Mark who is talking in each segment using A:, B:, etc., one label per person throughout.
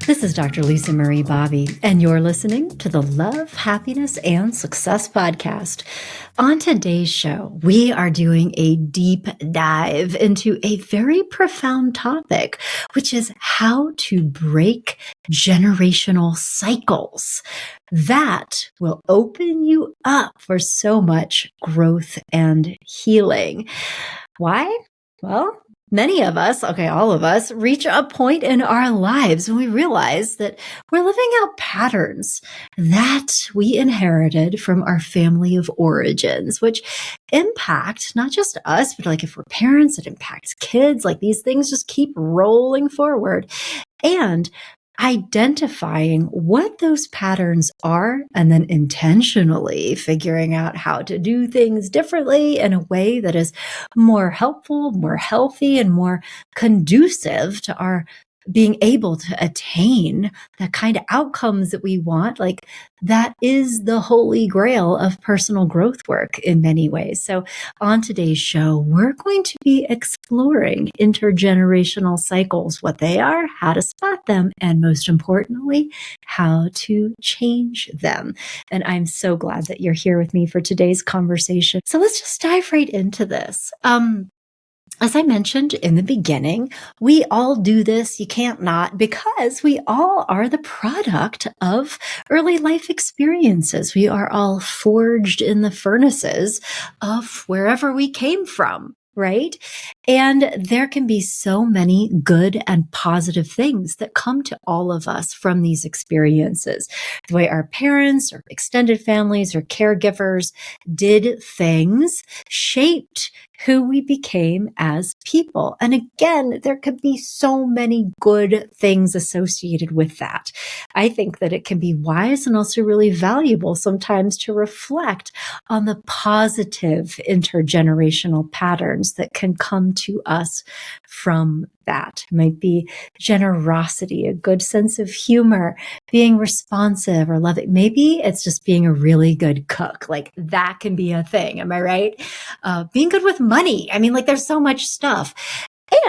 A: This is Dr. Lisa Marie Bobby, and you're listening to the Love, Happiness, and Success podcast. On today's show, we are doing a deep dive into a very profound topic, which is how to break generational cycles. That will open you up for so much growth and healing. Why? Well, many of us, all of us, reach a point in our lives when we realize that we're living out patterns that we inherited from our family of origins, which impact not just us, but like if we're parents, it impacts kids. Like these things just keep rolling forward. And identifying what those patterns are and then intentionally figuring out how to do things differently in a way that is more helpful, more healthy, and more conducive to our being able to attain the kind of outcomes that we want. Like that is the holy grail of personal growth work in many ways. So on today's show, we're going to be exploring intergenerational cycles, what they are, how to spot them, and most importantly, how to change them. And I'm so glad that you're here with me for today's conversation. So let's just dive right into this. As I mentioned in the beginning, we all do this. You can't not, because we all are the product of early life experiences. We are all forged in the furnaces of wherever we came from, right? And there can be so many good and positive things that come to all of us from these experiences. The way our parents or extended families or caregivers did things shaped who we became as people. And again, there could be so many good things associated with that. I think that it can be wise and also really valuable sometimes to reflect on the positive intergenerational patterns that can come to us from that. It might be generosity, a good sense of humor, being responsive or loving. Maybe it's just being a really good cook. Like that can be a thing. Am I right? Being good with money. I mean, like there's so much stuff.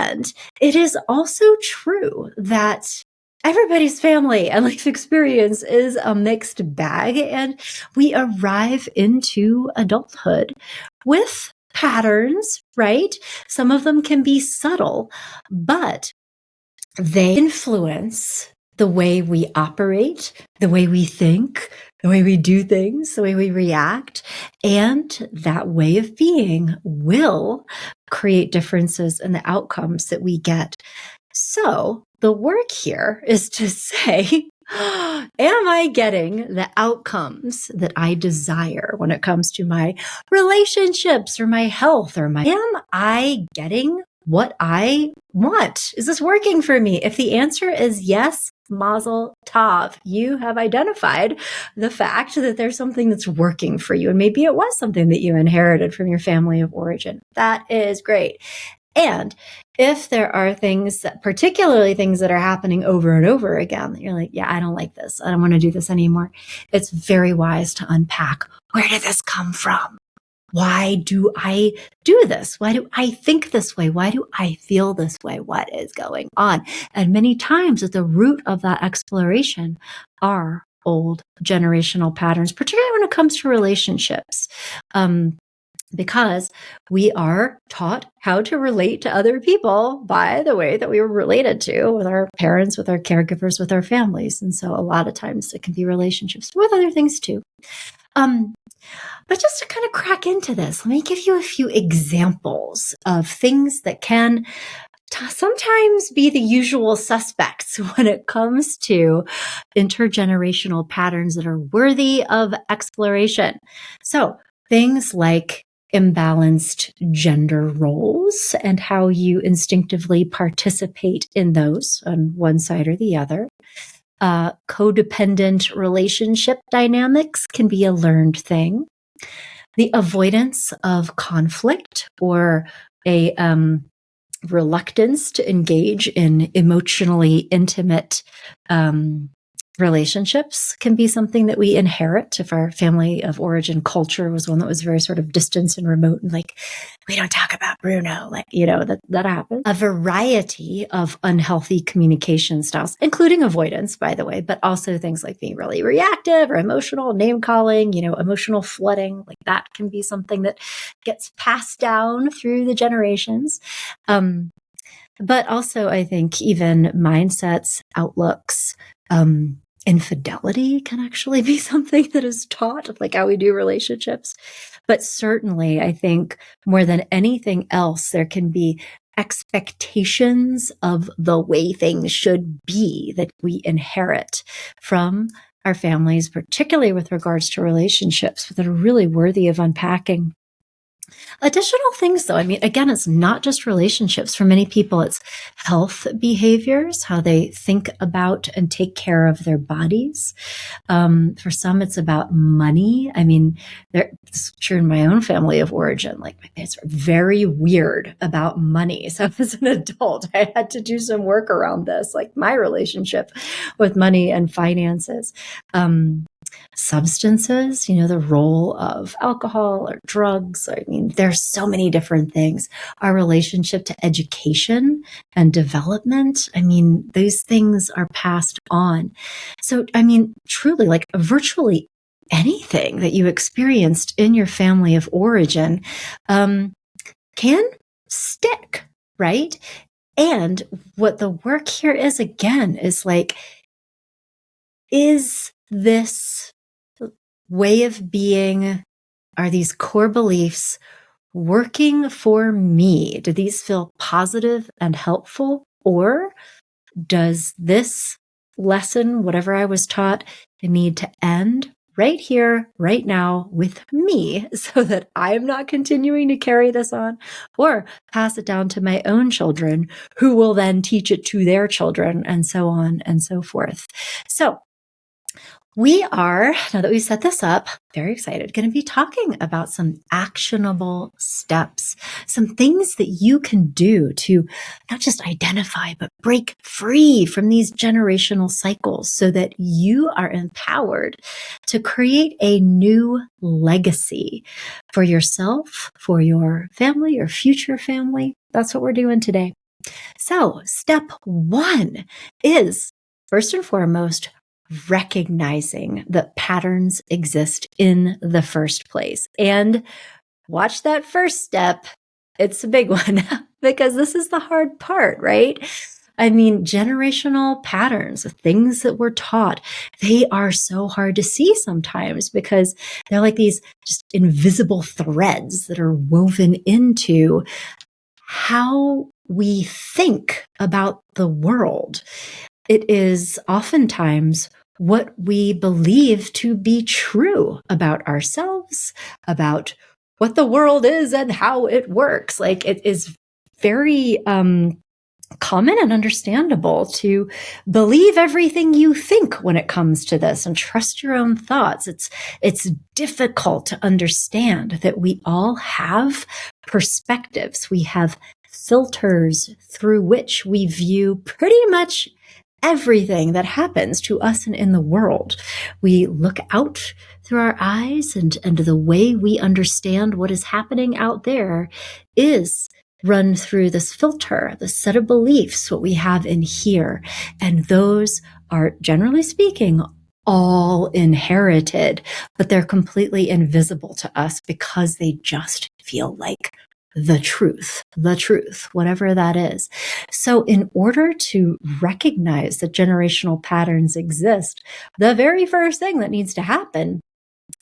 A: And it is also true that everybody's family and life experience is a mixed bag, and we arrive into adulthood with patterns, right? Some of them can be subtle, but they influence the way we operate, the way we think, the way we do things, the way we react, and that way of being will create differences in the outcomes that we get. So the work here is to say, am I getting the outcomes that I desire when it comes to my relationships or my health am I getting what I want? Is this working for me? If the answer is yes, Mazel tov, you have identified the fact that there's something that's working for you. And maybe it was something that you inherited from your family of origin. That is great. And if there are things, particularly things that are happening over and over again, that you're like, yeah, I don't like this. I don't want to do this anymore. It's very wise to unpack, where did this come from? Why do I do this? Why do I think this way? Why do I feel this way? What is going on? And many times at the root of that exploration are old generational patterns, particularly when it comes to relationships. Because we are taught how to relate to other people by the way that we were related to with our parents, with our caregivers, with our families. And so a lot of times it can be relationships with other things too. But just to kind of crack into this, let me give you a few examples of things that can sometimes be the usual suspects when it comes to intergenerational patterns that are worthy of exploration. So things like imbalanced gender roles and how you instinctively participate in those on one side or the other. Codependent relationship dynamics can be a learned thing. The avoidance of conflict or a reluctance to engage in emotionally intimate Relationships can be something that we inherit if our family of origin culture was one that was very sort of distant and remote and like, we don't talk about Bruno, like, that happens. A variety of unhealthy communication styles, including avoidance, by the way, but also things like being really reactive or emotional, name calling, emotional flooding, like that can be something that gets passed down through the generations. But also I think even mindsets, outlooks, infidelity can actually be something that is taught, like how we do relationships. But certainly, I think more than anything else, there can be expectations of the way things should be that we inherit from our families, particularly with regards to relationships, that are really worthy of unpacking. Additional things, though, I mean, again, it's not just relationships. For many people, it's health behaviors, how they think about and take care of their bodies. For some, it's about money. I mean, it's true in my own family of origin. Like, my parents were very weird about money. So as an adult, I had to do some work around this, like my relationship with money and finances. Substances, the role of alcohol or drugs. I mean, there's so many different things. Our relationship to education and development. I mean, these things are passed on. So, I mean, truly, like virtually anything that you experienced in your family of origin can stick, right? And what the work here is, again, is like, is this way of being, are these core beliefs working for me? Do these feel positive and helpful? Or does this lesson, whatever I was taught, need to end right here, right now with me so that I'm not continuing to carry this on or pass it down to my own children who will then teach it to their children and so on and so forth. So we are, now that we've set this up, very excited, going to be talking about some actionable steps, some things that you can do to not just identify, but break free from these generational cycles so that you are empowered to create a new legacy for yourself, for your family, your future family. That's what we're doing today. So step one is, first and foremost, recognizing that patterns exist in the first place. And watch that first step. It's a big one because this is the hard part, right? I mean, generational patterns, the things that we're taught, they are so hard to see sometimes because they're like these just invisible threads that are woven into how we think about the world. It is oftentimes what we believe to be true about ourselves, about what the world is and how it works. Like, it is very common and understandable to believe everything you think when it comes to this and trust your own thoughts. It's difficult to understand that we all have perspectives. We have filters through which we view pretty much everything that happens to us and in the world. We look out through our eyes, and the way we understand what is happening out there is run through this filter, the set of beliefs, what we have in here. And those are, generally speaking, all inherited, but they're completely invisible to us because they just feel like the truth, whatever that is. So in order to recognize that generational patterns exist, the very first thing that needs to happen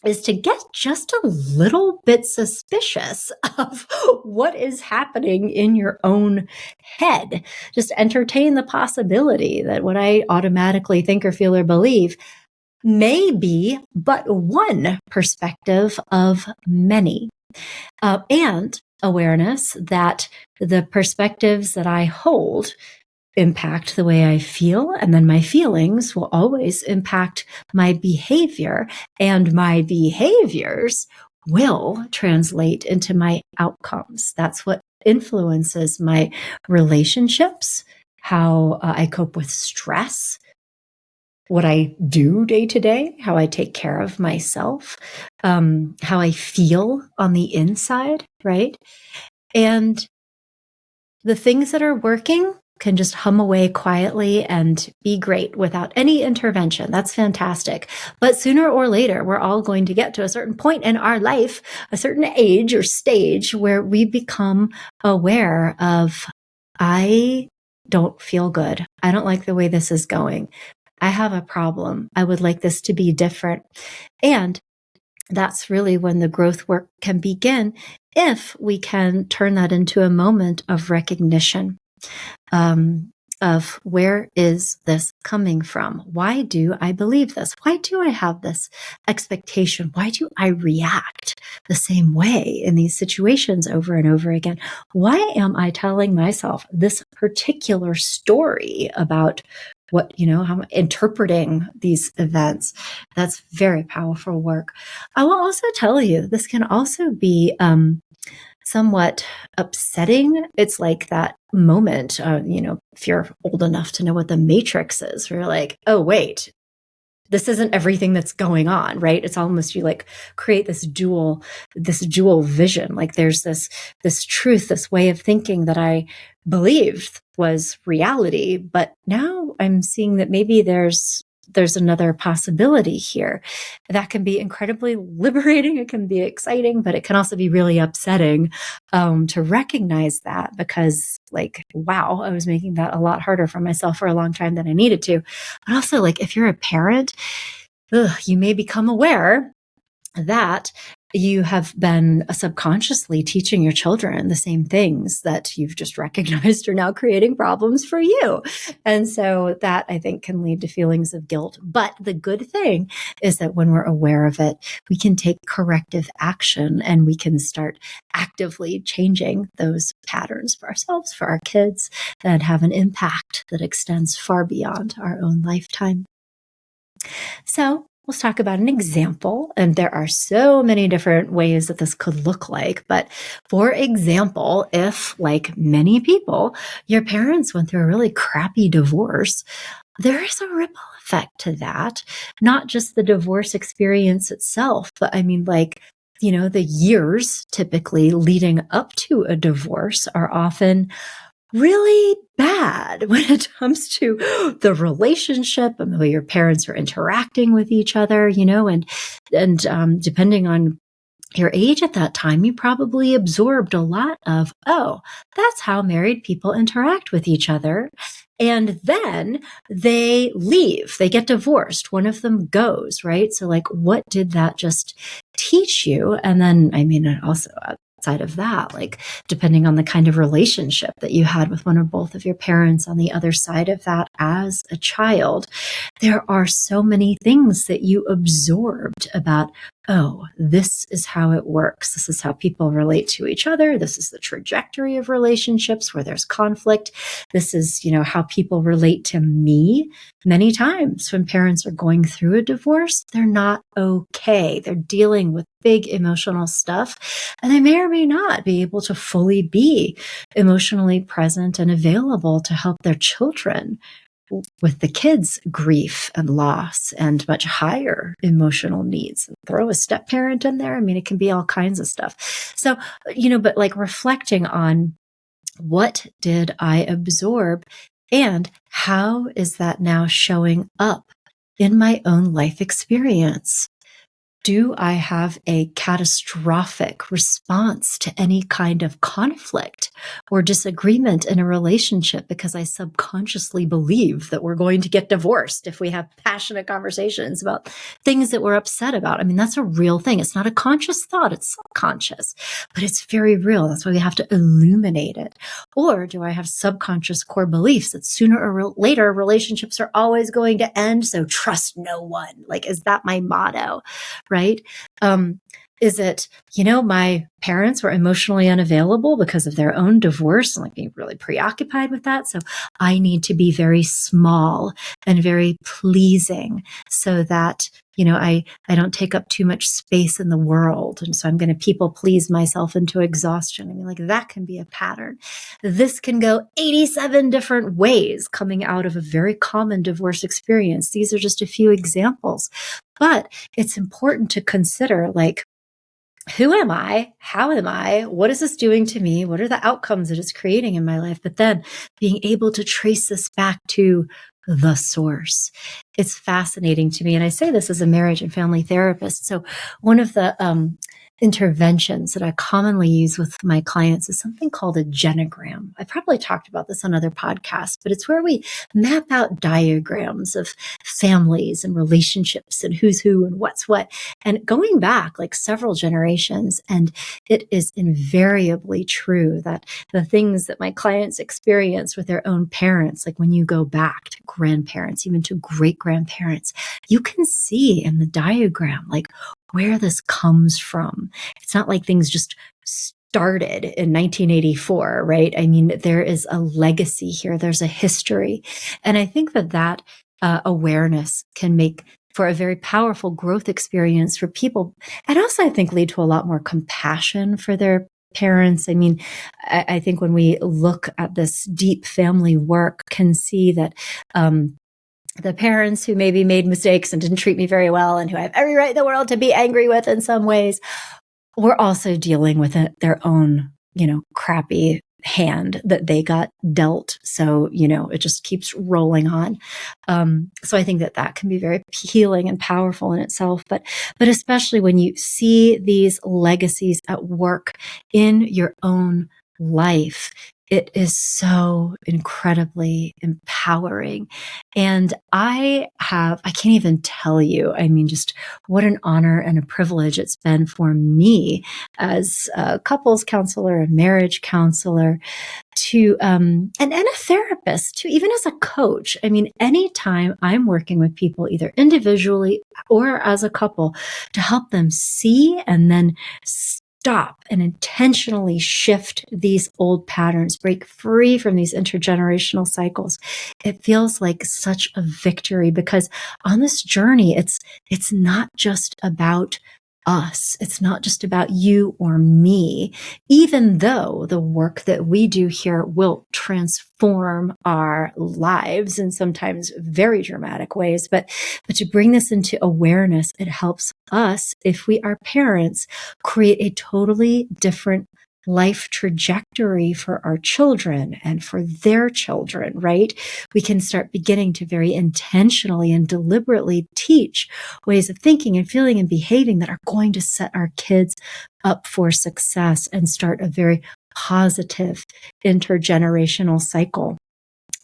A: is to get just a little bit suspicious of what is happening in your own head. Just entertain the possibility that what I automatically think or feel or believe may be but one perspective of many. And awareness that the perspectives that I hold impact the way I feel, and then my feelings will always impact my behavior, and my behaviors will translate into my outcomes. That's what influences my relationships, how I cope with stress, what I do day to day, how I take care of myself, how I feel on the inside, right? And the things that are working can just hum away quietly and be great without any intervention. That's fantastic. But sooner or later, we're all going to get to a certain point in our life, a certain age or stage where we become aware of, I don't feel good. I don't like the way this is going. I have a problem. I would like this to be different. And that's really when the growth work can begin if we can turn that into a moment of recognition, of where is this coming from? Why do I believe this? Why do I have this expectation? Why do I react the same way in these situations over and over again? Why am I telling myself this particular story about what, how I'm interpreting these events? That's very powerful work. I will also tell you, this can also be somewhat upsetting. It's like that moment, if you're old enough to know what the Matrix is, where you're like, oh, wait, this isn't everything that's going on, right? It's almost you like create this dual vision. Like there's this truth, this way of thinking that I believed was reality, but now I'm seeing that maybe there's another possibility here. That can be incredibly liberating. It can be exciting, but it can also be really upsetting to recognize that, because like, wow, I was making that a lot harder for myself for a long time than I needed to. But also, like, if you're a parent, you may become aware that you have been subconsciously teaching your children the same things that you've just recognized are now creating problems for you. And so that, I think, can lead to feelings of guilt. But the good thing is that when we're aware of it, we can take corrective action and we can start actively changing those patterns for ourselves, for our kids, and have an impact that extends far beyond our own lifetime. So let's talk about an example. And there are so many different ways that this could look like. But for example, if, like many people, your parents went through a really crappy divorce, there is a ripple effect to that. Not just the divorce experience itself, but I mean, like, the years typically leading up to a divorce are often really bad when it comes to the relationship and the way your parents are interacting with each other, and depending on your age at that time, you probably absorbed a lot of, oh, that's how married people interact with each other. And then they leave, they get divorced, one of them goes, right? So like, what did that just teach you? And then, I mean, also outside of that, like depending on the kind of relationship that you had with one or both of your parents on the other side of that as a child, there are so many things that you absorbed about, oh, this is how it works. This is how people relate to each other. This is the trajectory of relationships where there's conflict. This is, how people relate to me. Many times when parents are going through a divorce, they're not okay. They're dealing with big emotional stuff, and they may or may not be able to fully be emotionally present and available to help their children with the kids' grief and loss and much higher emotional needs. Throw a step parent in there. I mean, it can be all kinds of stuff. So, but like reflecting on, what did I absorb and how is that now showing up in my own life experience? Do I have a catastrophic response to any kind of conflict or disagreement in a relationship because I subconsciously believe that we're going to get divorced if we have passionate conversations about things that we're upset about? I mean, that's a real thing. It's not a conscious thought, it's subconscious, but it's very real. That's why we have to illuminate it. Or do I have subconscious core beliefs that sooner or later relationships are always going to end, so trust no one? Like, is that my motto? Right? Is it, my parents were emotionally unavailable because of their own divorce and like being really preoccupied with that. So I need to be very small and very pleasing so that, I don't take up too much space in the world. And so I'm going to people please myself into exhaustion. I mean, like that can be a pattern. This can go 87 different ways coming out of a very common divorce experience. These are just a few examples, but it's important to consider like, who am I? How am I? What is this doing to me? What are the outcomes that it's creating in my life? But then being able to trace this back to the source. It's fascinating to me. And I say this as a marriage and family therapist. So one of the interventions that I commonly use with my clients is something called a genogram. I probably talked about this on other podcasts, but it's where we map out diagrams of families and relationships and who's who and what's what. And going back like several generations, and it is invariably true that the things that my clients experience with their own parents, like when you go back to grandparents, even to great grandparents, you can see in the diagram, like where this comes from. It's not like things just started in 1984, right? I mean, there is a legacy here. There's a history. And I think that awareness can make for a very powerful growth experience for people. And also, I think, lead to a lot more compassion for their parents. I mean, I think when we look at this deep family work, can see that the parents who maybe made mistakes and didn't treat me very well and who I have every right in the world to be angry with in some ways, were also dealing with their own, crappy hand that they got dealt. So, it just keeps rolling on. So I think that can be very healing and powerful in itself, but especially when you see these legacies at work in your own life, it is so incredibly empowering. And I can't even tell you, I mean, just what an honor and a privilege it's been for me as a couples counselor, a marriage counselor, to and a therapist, to even as a coach. I mean, anytime I'm working with people, either individually or as a couple, to help them see and then stop and intentionally shift these old patterns, break free from these intergenerational cycles, it feels like such a victory, because on this journey, it's not just about us. It's not just about you or me, even though the work that we do here will transform our lives in sometimes very dramatic ways. But to bring this into awareness, it helps us, if we are parents, create a totally different life trajectory for our children and for their children, right? We can start beginning to very intentionally and deliberately teach ways of thinking and feeling and behaving that are going to set our kids up for success and start a very positive intergenerational cycle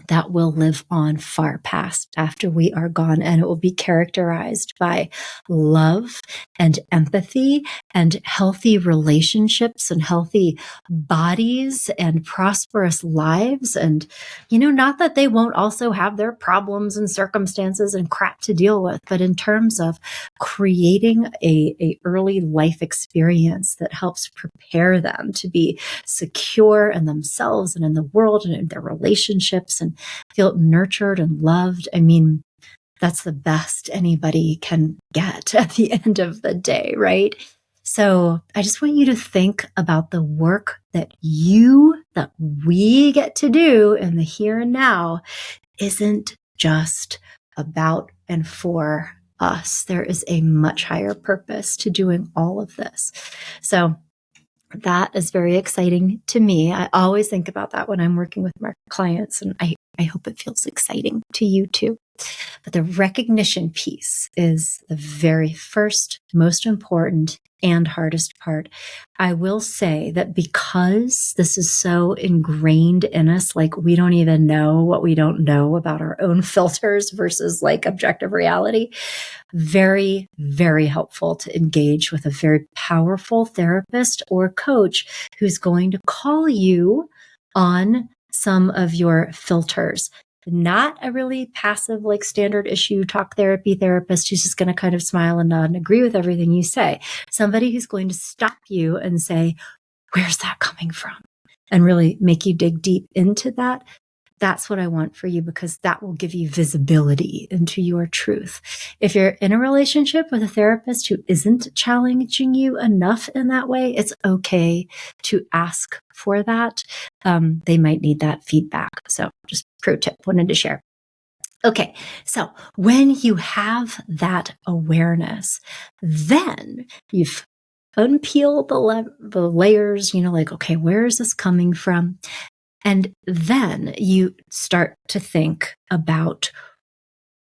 A: that will live on far past after we are gone. And it will be characterized by love and empathy and healthy relationships and healthy bodies and prosperous lives. And, not that they won't also have their problems and circumstances and crap to deal with, but in terms of creating a early life experience that helps prepare them to be secure in themselves and in the world and in their relationships and feel nurtured and loved. I mean, that's the best anybody can get at the end of the day, right? So I just want you to think about the work that we get to do in the here and now isn't just about and for us. There is a much higher purpose to doing all of this. So that is very exciting to me. I always think about that when I'm working with my clients, and I hope it feels exciting to you too. But the recognition piece is the very first, most important and hardest part. I will say that because this is so ingrained in us, like we don't even know what we don't know about our own filters versus like objective reality, very, very helpful to engage with a very powerful therapist or coach who's going to call you on some of your filters. not a really passive, like standard issue talk therapy therapist who's just going to kind of smile and nod and agree with everything you say. Somebody who's going to stop you and say, where's that coming from? And really make you dig deep into that. That's what I want for you, because that will give you visibility into your truth. If you're in a relationship with a therapist who isn't challenging you enough in that way, it's okay to ask for that. They might need that feedback. So just pro tip, wanted to share. Okay, so when you have that awareness, then you've unpeeled the layers, like, okay, where is this coming from? And then you start to think about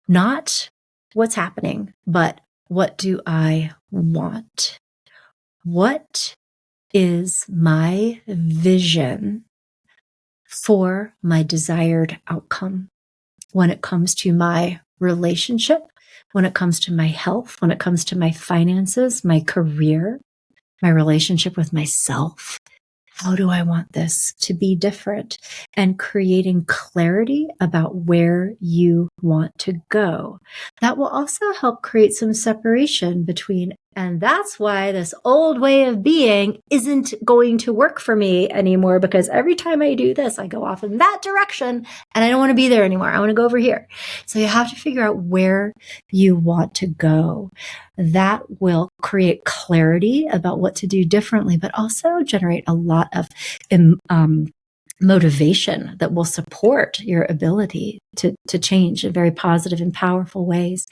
A: not what's happening, but what do I want? What is my vision for my desired outcome when it comes to my relationship, when it comes to my health, when it comes to my finances, my career, my relationship with myself? How do I want this to be different? And creating clarity about where you want to go. That will also help create some separation between, and that's why this old way of being isn't going to work for me anymore, because every time I do this, I go off in that direction and I don't want to be there anymore. I want to go over here. So you have to figure out where you want to go. That will create clarity about what to do differently, but also generate a lot of motivation that will support your ability to change in very positive and powerful ways.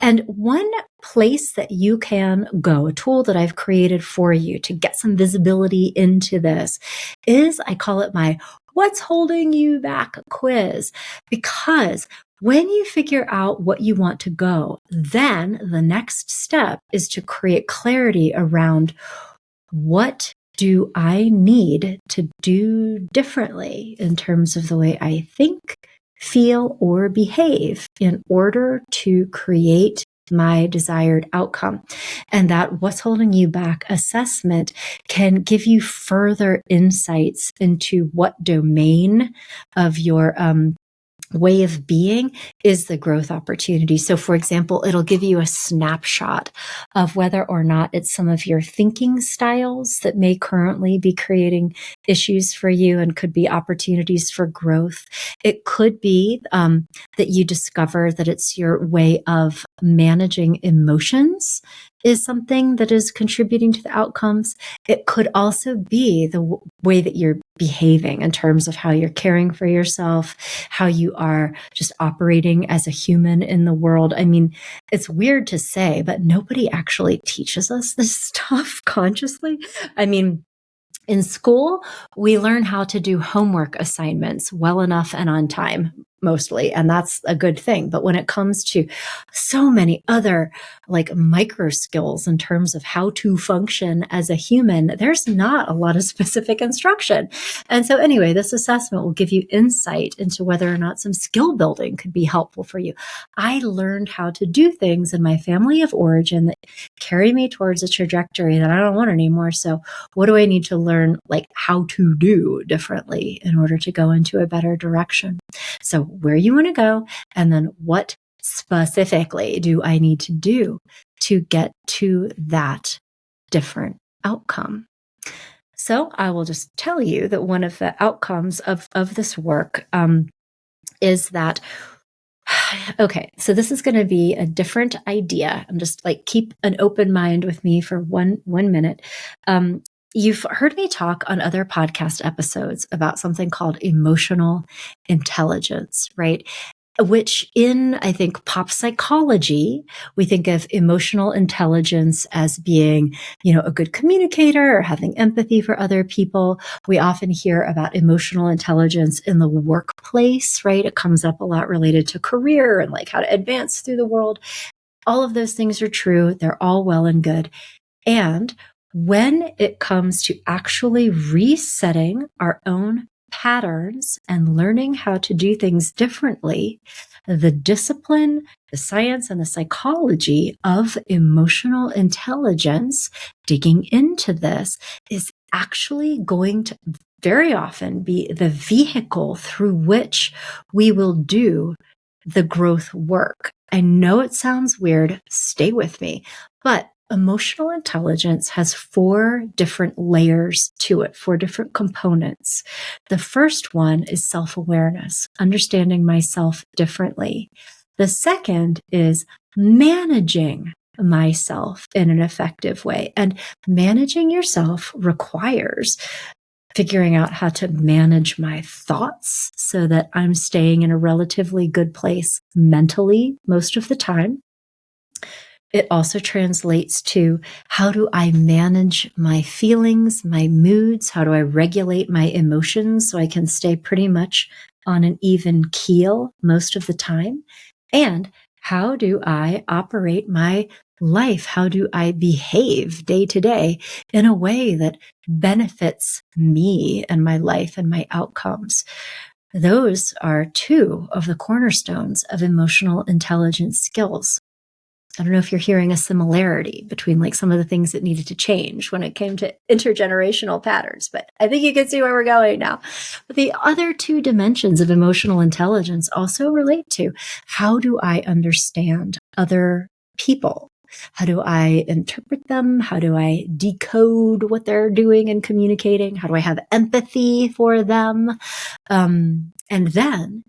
A: And one place that you can go, a tool that I've created for you to get some visibility into this, is I call it my What's Holding You Back quiz. Because when you figure out what you want to go, then the next step is to create clarity around, what do I need to do differently in terms of the way I think, feel, or behave in order to create my desired outcome. And that What's Holding You Back assessment can give you further insights into what domain of your way of being is the growth opportunity. So for example, it'll give you a snapshot of whether or not it's some of your thinking styles that may currently be creating issues for you and could be opportunities for growth. It could be that you discover that it's your way of managing emotions is something that is contributing to the outcomes. It could also be the way that you're behaving in terms of how you're caring for yourself, how you are just operating as a human in the world. I mean, it's weird to say, but nobody actually teaches us this stuff consciously. I mean, in school, we learn how to do homework assignments well enough and on time, mostly, and that's a good thing. But when it comes to so many other like micro skills in terms of how to function as a human, there's not a lot of specific instruction. And so anyway, this assessment will give you insight into whether or not some skill building could be helpful for you. I learned how to do things in my family of origin that carry me towards a trajectory that I don't want anymore. So what do I need to learn, like how to do differently in order to go into a better direction? So where you want to go, and then what specifically do I need to do to get to that different outcome? So I will just tell you that one of the outcomes of this work is that, okay, so this is going to be a different idea. I'm just like, keep an open mind with me for one minute. You've heard me talk on other podcast episodes about something called emotional intelligence, right? Which in, I think, pop psychology, we think of emotional intelligence as being, a good communicator or having empathy for other people. We often hear about emotional intelligence in the workplace, right? It comes up a lot related to career and like how to advance through the world. All of those things are true. They're all well and good. And when it comes to actually resetting our own patterns and learning how to do things differently, the discipline, the science, and the psychology of emotional intelligence, digging into this, is actually going to very often be the vehicle through which we will do the growth work. I know it sounds weird. Stay with me. But emotional intelligence has 4 different layers to it, 4 different components. The first one is self-awareness, understanding myself differently. The second is managing myself in an effective way. And managing yourself requires figuring out how to manage my thoughts so that I'm staying in a relatively good place mentally most of the time. It also translates to how do I manage my feelings, my moods? How do I regulate my emotions so I can stay pretty much on an even keel most of the time? And how do I operate my life? How do I behave day to day in a way that benefits me and my life and my outcomes? Those are 2 of the cornerstones of emotional intelligence skills. I don't know if you're hearing a similarity between like some of the things that needed to change when it came to intergenerational patterns, but I think you can see where we're going now. But the other 2 dimensions of emotional intelligence also relate to how do I understand other people? How do I interpret them? How do I decode what they're doing and communicating? How do I have empathy for them? And then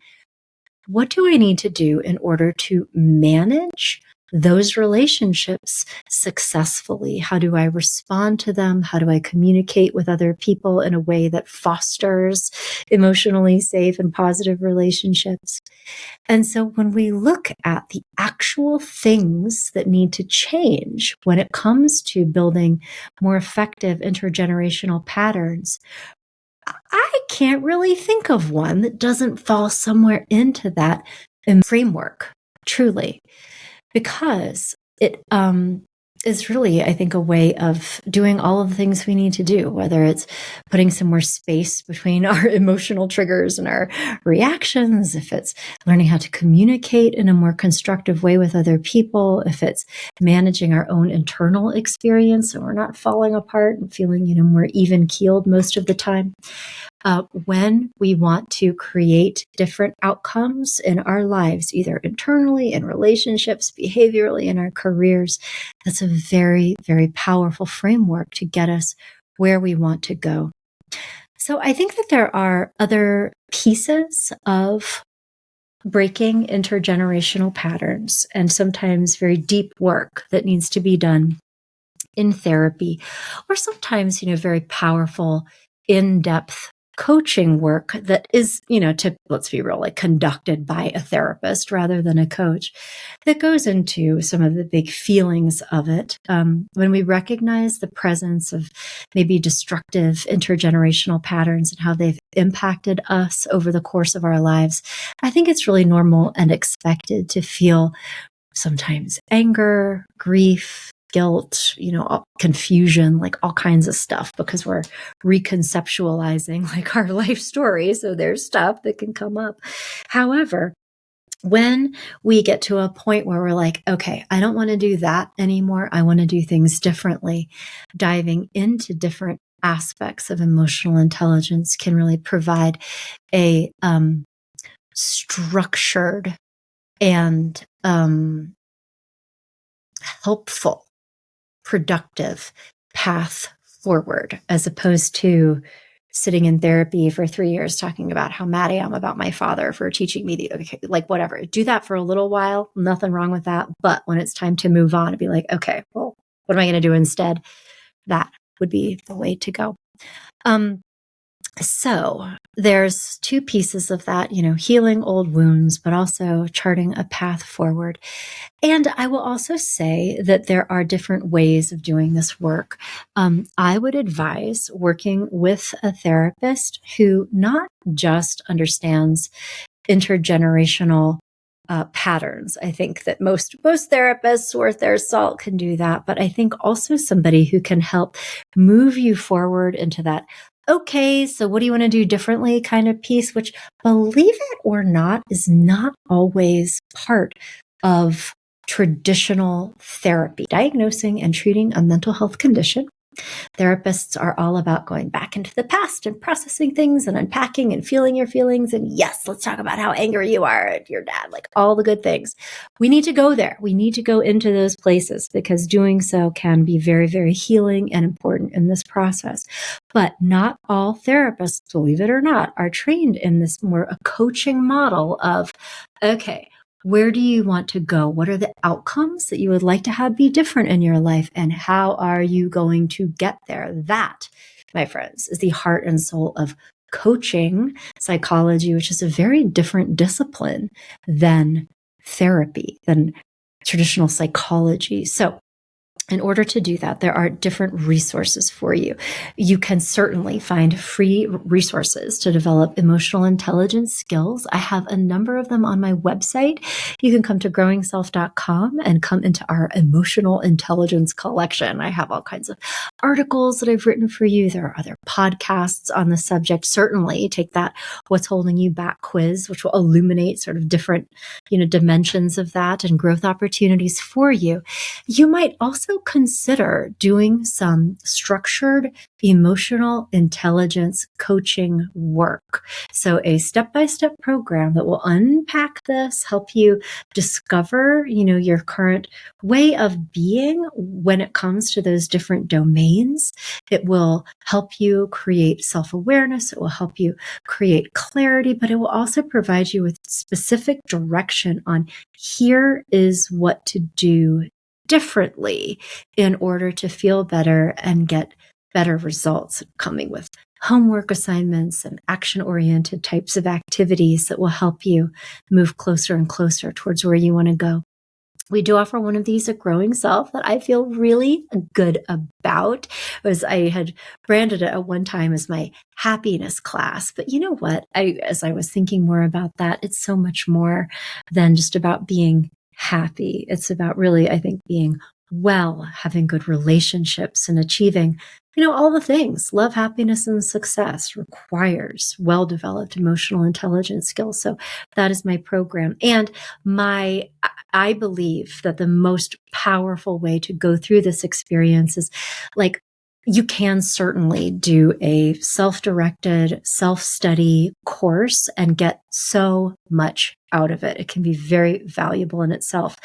A: what do I need to do in order to manage those relationships successfully? How do I respond to them? How do I communicate with other people in a way that fosters emotionally safe and positive relationships? And so when we look at the actual things that need to change when it comes to building more effective intergenerational patterns, I can't really think of one that doesn't fall somewhere into that framework, truly, because it is really, I think, a way of doing all of the things we need to do, whether it's putting some more space between our emotional triggers and our reactions, if it's learning how to communicate in a more constructive way with other people, if it's managing our own internal experience so we're not falling apart and feeling, more even keeled most of the time. When we want to create different outcomes in our lives, either internally, in relationships, behaviorally, in our careers, that's a very, very powerful framework to get us where we want to go. So I think that there are other pieces of breaking intergenerational patterns and sometimes very deep work that needs to be done in therapy, or sometimes, very powerful, in-depth coaching work that is, let's be real, like conducted by a therapist rather than a coach, that goes into some of the big feelings of it. When we recognize the presence of maybe destructive intergenerational patterns and how they've impacted us over the course of our lives, I think it's really normal and expected to feel sometimes anger, grief, guilt, confusion, like all kinds of stuff, because we're reconceptualizing like our life story. So there's stuff that can come up. However, when we get to a point where we're like, okay, I don't want to do that anymore. I want to do things differently. Diving into different aspects of emotional intelligence can really provide a structured and helpful, productive path forward, as opposed to sitting in therapy for 3 years talking about how mad I am about my father for teaching me like whatever. Do that for a little while, nothing wrong with that. But when it's time to move on and be like, okay, well, what am I going to do instead? That would be the way to go. So there's 2 pieces of that, healing old wounds, but also charting a path forward. And I will also say that there are different ways of doing this work. I would advise working with a therapist who not just understands intergenerational patterns. I think that most therapists worth their salt can do that, but I think also somebody who can help move you forward into that, okay, so what do you want to do differently kind of piece, which, believe it or not, is not always part of traditional therapy. Diagnosing and treating a mental health condition Therapists are all about going back into the past and processing things and unpacking and feeling your feelings. And yes, let's talk about how angry you are at your dad, like all the good things. We need to go there. We need to go into those places because doing so can be very, very healing and important in this process. But not all therapists, believe it or not, are trained in this more a coaching model of, okay, where do you want to go? What are the outcomes that you would like to have be different in your life? And how are you going to get there? That, my friends, is the heart and soul of coaching psychology, which is a very different discipline than therapy, than traditional psychology. So in order to do that, there are different resources for you. You can certainly find free resources to develop emotional intelligence skills. I have a number of them on my website. You can come to growingself.com and come into our emotional intelligence collection. I have all kinds of articles that I've written for you. There are other podcasts on the subject. Certainly take that What's Holding You Back quiz, which will illuminate sort of different, dimensions of that and growth opportunities for you. You might also consider doing some structured emotional intelligence coaching work. So a step-by-step program that will unpack this, help you discover, your current way of being when it comes to those different domains. It will help you create self-awareness. It will help you create clarity, but it will also provide you with specific direction on here is what to do differently in order to feel better and get better results, coming with homework assignments and action-oriented types of activities that will help you move closer and closer towards where you want to go. We do offer one of these at Growing Self that I feel really good about. I had branded it at one time as my happiness class. But you know what? As I was thinking more about that, it's so much more than just about being happy. It's about really, I think, being well, having good relationships and achieving, all the things. Love, happiness, and success requires well-developed emotional intelligence skills. So that is my program. And I believe that the most powerful way to go through this experience is you can certainly do a self-directed, self-study course and get so much out of it. It can be very valuable in itself.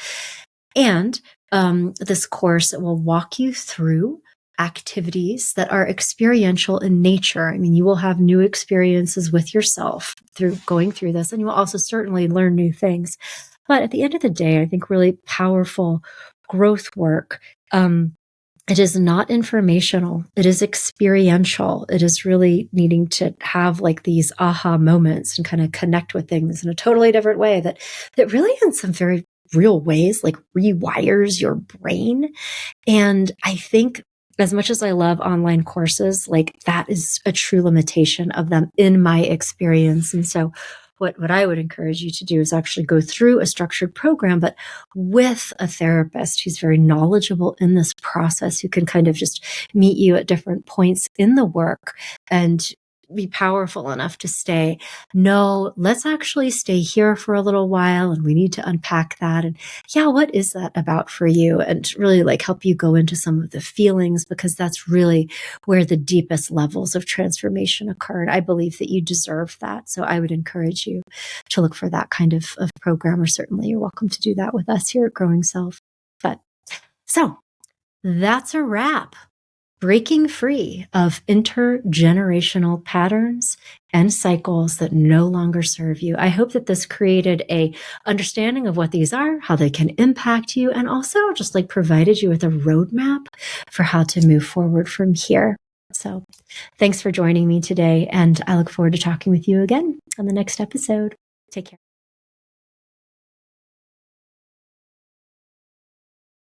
A: And this course will walk you through activities that are experiential in nature. I mean, you will have new experiences with yourself through going through this, and you will also certainly learn new things. But at the end of the day, I think really powerful growth work, it is not informational. It is experiential. It is really needing to have these aha moments and kind of connect with things in a totally different way that really in some very real ways, rewires your brain. And I think as much as I love online courses, that is a true limitation of them in my experience. And so what I would encourage you to do is actually go through a structured program, but with a therapist who's very knowledgeable in this process, who can kind of just meet you at different points in the work and be powerful enough to stay, no, let's actually stay here for a little while and we need to unpack that. And yeah, what is that about for you? And really help you go into some of the feelings, because that's really where the deepest levels of transformation occur. And I believe that you deserve that. So I would encourage you to look for that kind of program, or certainly you're welcome to do that with us here at Growing Self. So that's a wrap. Breaking free of intergenerational patterns and cycles that no longer serve you. I hope that this created a understanding of what these are, how they can impact you, and also just provided you with a roadmap for how to move forward from here. So thanks for joining me today, and I look forward to talking with you again on the next episode. Take care.